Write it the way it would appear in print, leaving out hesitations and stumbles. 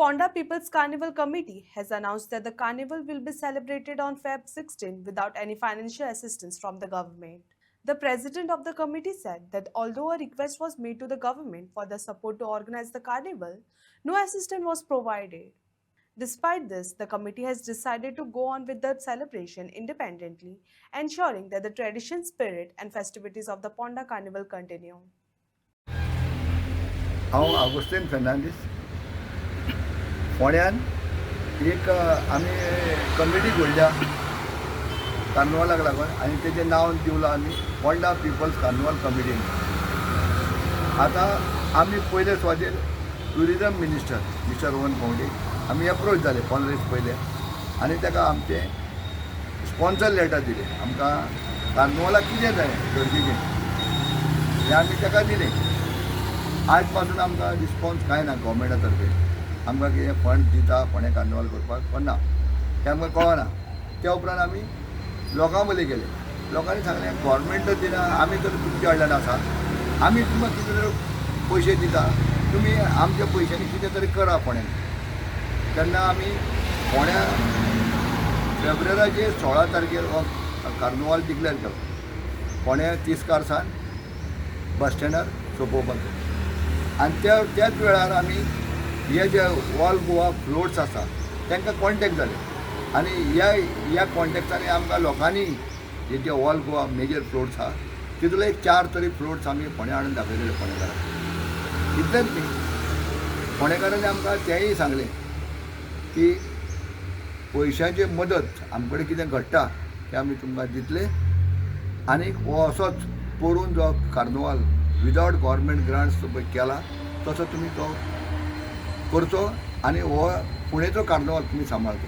Ponda People's Carnival Committee has announced that the carnival will be celebrated on Feb 16 without any financial assistance from the government. The president of the committee said that although a request was made to the government for the support to organize the carnival, no assistance was provided. Despite this, the committee has decided to go on with the celebration independently, ensuring that the tradition, spirit, and festivities of the Ponda Carnival continue. हांव आगोस्तीन फेर्नांडीस फोंड्यान एक आमी committee घडल्या कार्निवालाक लागून आनी तेजें नांव दिवलां आमी Ponda people's carnival committee. आतां आमी पयले सुवातेर tourism minister mister Rohan Khaunte आमी एप्रोच जाले 15 दीस पयले आनी ताका आमचें स्पॉन्सर लेटर दिलें. आमकां कार्निवालाक कितें जाय गरजेचें हें आमी ताका दिलें. आज पासून आमकां रिस्पॉन्स कांय ना गव्हर्मेंटा तर्फे. आमकां कितें फंड दिता फोंड्या कार्निवाल करपाक पण ना तें आमकां कळना. त्या उपरांत आमी लोकां मदीं गेले. लोकांनी सांगलें गव्हर्मेंट दिना आमी तर तुमच्या कडल्यान आसा आमी तुमकां कितें तरी पयशे दिता तुमी आमच्या पयशांनी कितें तरी करा फोंड्यान. तेन्ना आमी फोंड्या फेब्रुवारीचे 16 तारखेर हो कार्निवाल डिक्लेअर केलो. फोंड्या तिस्कारसान बस स्टँडार सोंपोवपाक आनी त्याच वेळार आमी हे जे ऑल गोवा फ्लोट्स आसा तांकां कॉन्टेक्ट जाले आनी ह्या कॉन्टेक्टांनी आमकां लोकांनी हे जे ऑल गोवा मेजर फ्लोट्स आहा तितूंतले एक 4 तरी फ्लोट्स आमी फोंड्या हाडून दाखयलेले फोंडेकारांक. इतलेंच न्ही फोंडेकारांनी आमकां तेंय सांगलें की पयशांची मदत आमचे कडेन कितें घडटा तें आमी तुमकां दितले आनी हो असोच पळोवन जो कार्निवाल विदावट गव्हर्मेंट ग्रांट्स केला तसो तुमी तो करचो आनी हो फुडेंचो कार्निवाल तुमी सांबाळचो.